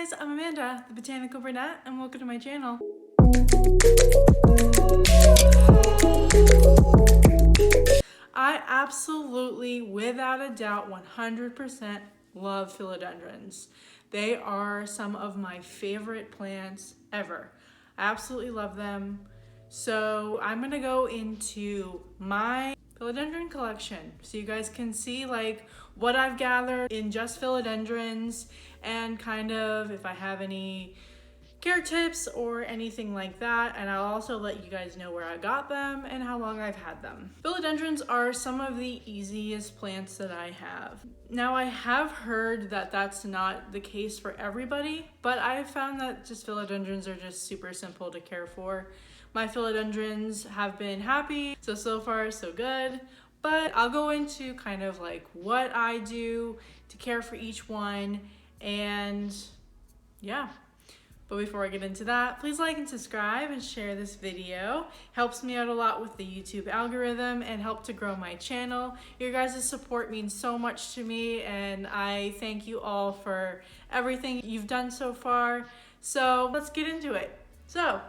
guys, I'm Amanda, the Botanical Brunette, and welcome to my channel. I absolutely, without a doubt, 100% love philodendrons. They are some of my favorite plants ever. I absolutely love them. So I'm gonna go into my philodendron collection so you guys can see like what I've gathered in just philodendrons and kind of if I have any care tips or anything like that, and I'll also let you guys know where I got them and how long I've had them. Philodendrons are some of the easiest plants that I have. Now I have heard that that's not the case for everybody, but I have found that just philodendrons are just super simple to care for. My philodendrons have been happy, so far so good, but I'll go into kind of like what I do to care for each one, and yeah. But before I get into that, please like and subscribe and share this video. Helps me out a lot with the YouTube algorithm and help to grow my channel. Your guys' support means so much to me, and I thank you all for everything you've done so far. So let's get into it. So,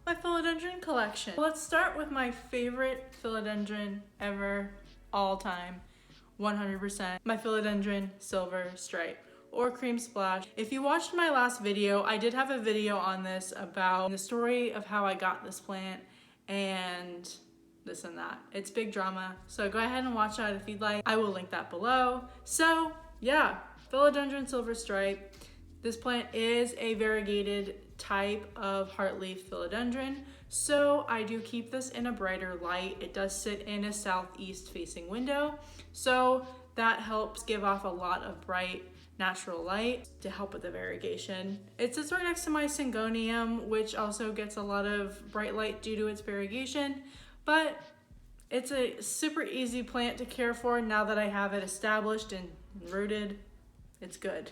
my philodendron collection. Let's start with my favorite philodendron ever, all time, 100%. My Philodendron Silver Stripe, or Cream Splash. If you watched my last video, I did have a video on this about the story of how I got this plant and this and that. It's big drama, so go ahead and watch that if you'd like. I will link that below. So yeah, Philodendron Silver Stripe. This plant is a variegated type of heartleaf philodendron, so I do keep this in a brighter light. It does sit in a southeast facing window, so that helps give off a lot of bright natural light to help with the variegation. It sits right next to my Syngonium, which also gets a lot of bright light due to its variegation, but it's a super easy plant to care for now that I have it established and rooted. It's good.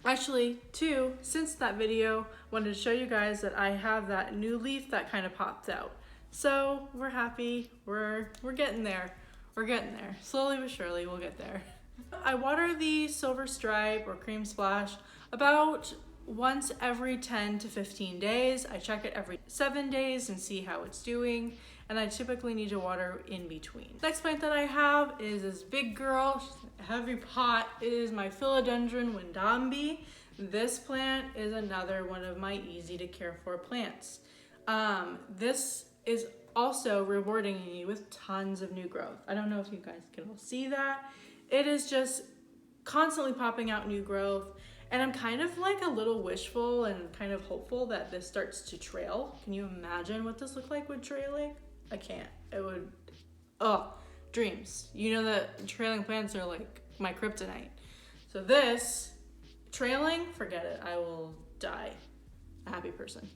Actually, too, since that video, wanted to show you guys that I have that new leaf that kind of popped out. So we're happy. We're getting there. We're getting there. Slowly but surely, we'll get there. I water the Silver Stripe or Cream Splash about once every 10 to 15 days. I check it every 7 days and see how it's doing, and I typically need to water in between. Next plant that I have is this big girl, a heavy pot. It is my Philodendron Windambi. This plant is another one of my easy to care for plants. This is also rewarding me with tons of new growth. I don't know if you guys can all see that. It is just constantly popping out new growth, and I'm kind of like a little wishful and kind of hopeful that this starts to trail. Can you imagine what this looked like with trailing? I can't. It would, dreams. You know that trailing plants are like my kryptonite. So this, trailing, forget it. I will die a happy person.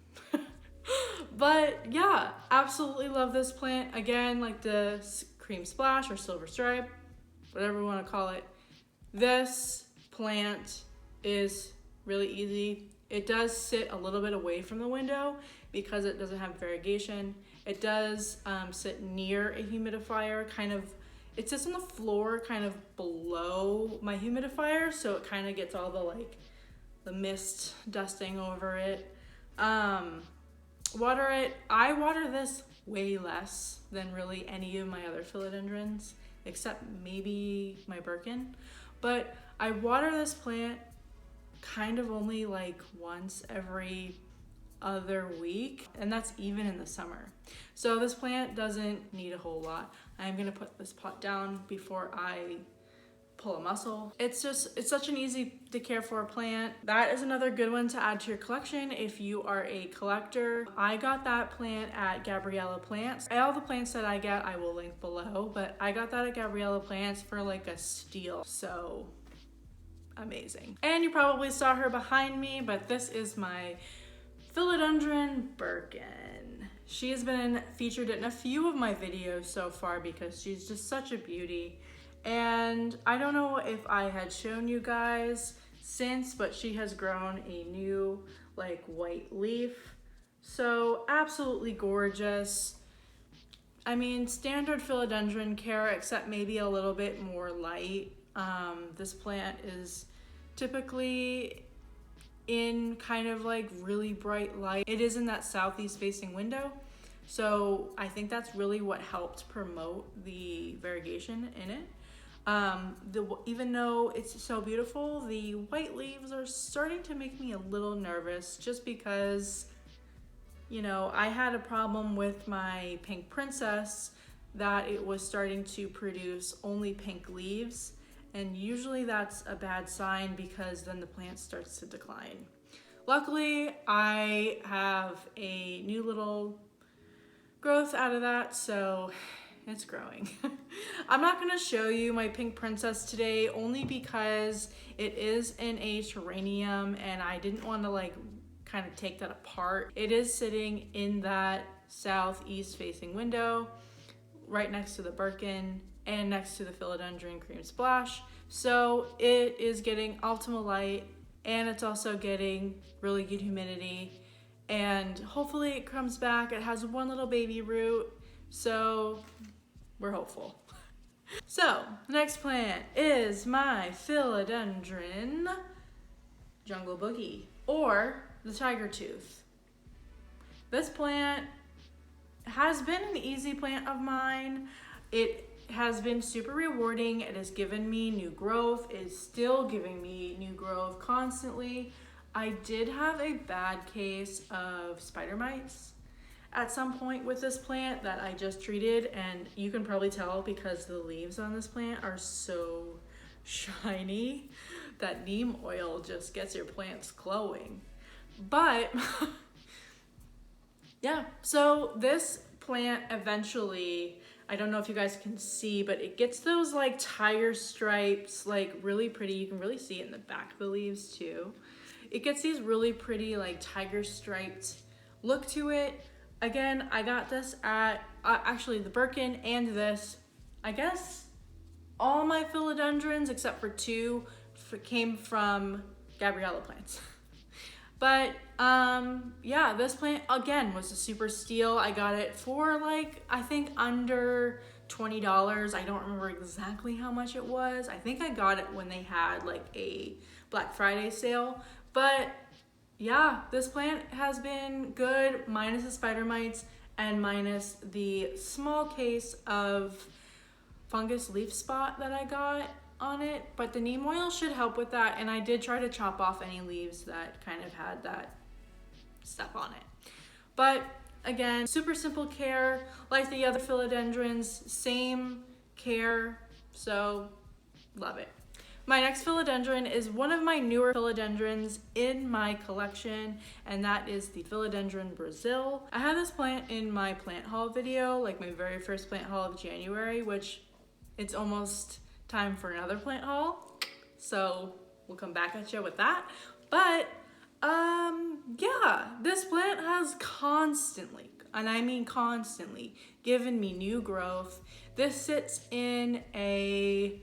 But yeah, absolutely love this plant. Again, like the Cream Splash or Silver Stripe, whatever you want to call it. This plant is really easy. It does sit a little bit away from the window because it doesn't have variegation. It does sit near a humidifier, it sits on the floor kind of below my humidifier, so it kind of gets all the mist dusting over it. Water it. I water this way less than really any of my other philodendrons, except maybe my Birkin, but I water this plant kind of only like once every other week, and that's even in the summer. So this plant doesn't need a whole lot. I'm gonna put this pot down before I pull a muscle. It's such an easy to care for plant. That is another good one to add to your collection if you are a collector. I got that plant at Gabriella Plants. All the plants that I get I will link below, but I got that at Gabriella Plants for like a steal, so amazing. And you probably saw her behind me, but this is my Philodendronbergen. She has been featured in a few of my videos so far because she's just such a beauty. And I don't know if I had shown you guys since, but she has grown a new like white leaf. So absolutely gorgeous. I mean, standard philodendron care, except maybe a little bit more light. This plant is typically in kind of like really bright light. It is in that southeast facing window. So I think that's really what helped promote the variegation in it. Even though it's so beautiful, the white leaves are starting to make me a little nervous just because, you know, I had a problem with my pink princess that it was starting to produce only pink leaves. And usually that's a bad sign because then the plant starts to decline. Luckily, I have a new little growth out of that, so it's growing. I'm not gonna show you my pink princess today only because it is in a terrarium and I didn't want to like kind of take that apart. It is sitting in that southeast facing window right next to the Birkin and next to the Philodendron Cream Splash. So it is getting optimal light and it's also getting really good humidity, and hopefully it comes back. It has one little baby root, so we're hopeful. So the next plant is my Philodendron Jungle Boogie, or the tiger tooth. This plant has been an easy plant of mine. It has been super rewarding. It has given me new growth. It is still giving me new growth constantly. I did have a bad case of spider mites at some point with this plant that I just treated, and you can probably tell because the leaves on this plant are so shiny that neem oil just gets your plants glowing. But yeah, so this plant eventually, I don't know if you guys can see, but it gets those like tiger stripes, like really pretty. You can really see it in the back of the leaves too. It gets these really pretty like tiger striped look to it. Again, I got this at actually the Birkin and this. I guess all my philodendrons except for two came from Gabriella plants. But yeah, this plant again was a super steal. I got it for like, I think under $20. I don't remember exactly how much it was. I think I got it when they had like a Black Friday sale. But yeah, this plant has been good, minus the spider mites and minus the small case of fungus leaf spot that I got on it, but the neem oil should help with that, and I did try to chop off any leaves that kind of had that stuff on it. But again, super simple care, like the other philodendrons, same care, so love it. My next philodendron is one of my newer philodendrons in my collection, and that is the Philodendron Brazil. I had this plant in my plant haul video, like my very first plant haul of January, which it's almost time for another plant haul, so we'll come back at you with that. But yeah, this plant has constantly, and I mean constantly, given me new growth. This sits in a,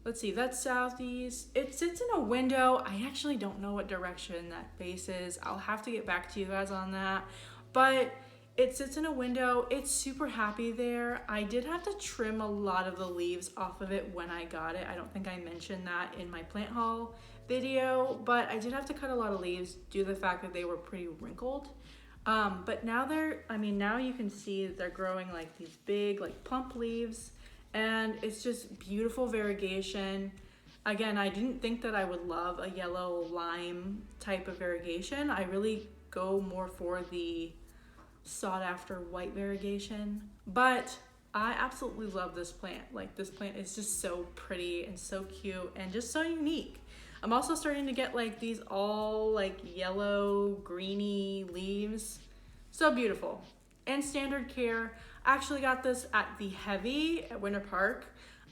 let's see, that's southeast. It sits in a window. I actually don't know what direction that faces. I'll have to get back to you guys on that, but it sits in a window. It's super happy there. I did have to trim a lot of the leaves off of it when I got it. I don't think I mentioned that in my plant haul video, but I did have to cut a lot of leaves due to the fact that they were pretty wrinkled. But now now you can see that they're growing like these big, like plump leaves, and it's just beautiful variegation. Again, I didn't think that I would love a yellow lime type of variegation. I really go more for the sought after white variegation, but I absolutely love this plant. Like, this plant is just so pretty and so cute and just so unique. I'm also starting to get like these all like yellow greeny leaves. So beautiful and standard care. I actually got this at the Heavy at Winter Park.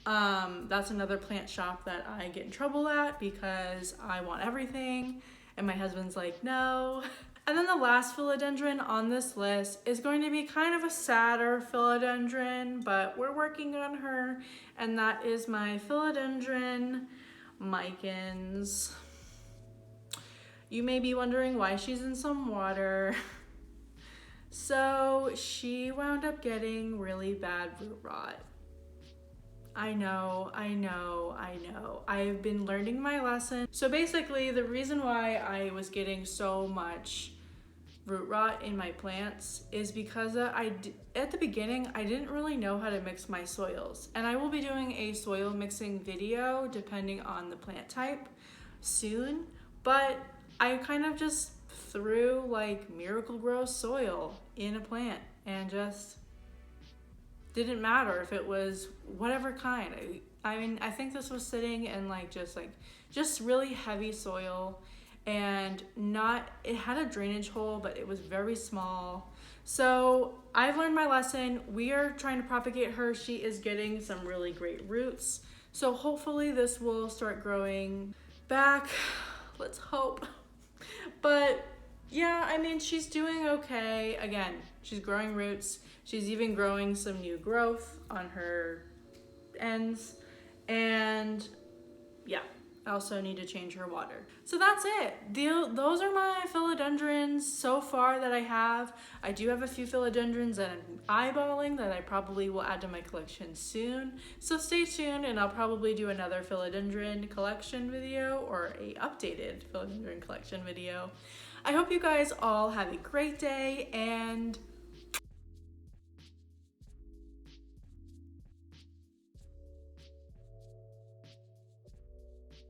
That's another plant shop that I get in trouble at because I want everything and my husband's like, no. And then the last philodendron on this list is going to be kind of a sadder philodendron, but we're working on her, and that is my Philodendron Mikins. You may be wondering why she's in some water. So she wound up getting really bad root rot. I know, I know, I know. I've been learning my lesson. So basically, the reason why I was getting so much root rot in my plants is because at the beginning, I didn't really know how to mix my soils. And I will be doing a soil mixing video depending on the plant type soon. But I kind of just threw like Miracle-Gro soil in a plant and just didn't matter if it was whatever kind. I mean, I think this was sitting in just really heavy soil, and it had a drainage hole, but it was very small. So I've learned my lesson. We are trying to propagate her. She is getting some really great roots. So hopefully this will start growing back. Let's hope. But yeah, I mean, she's doing okay. Again, she's growing roots. She's even growing some new growth on her ends. And yeah, I also need to change her water. So that's it. Those are my philodendrons so far that I have. I do have a few philodendrons that I'm eyeballing that I probably will add to my collection soon. So stay tuned, and I'll probably do another philodendron collection video or a updated philodendron collection video. I hope you guys all have a great day, and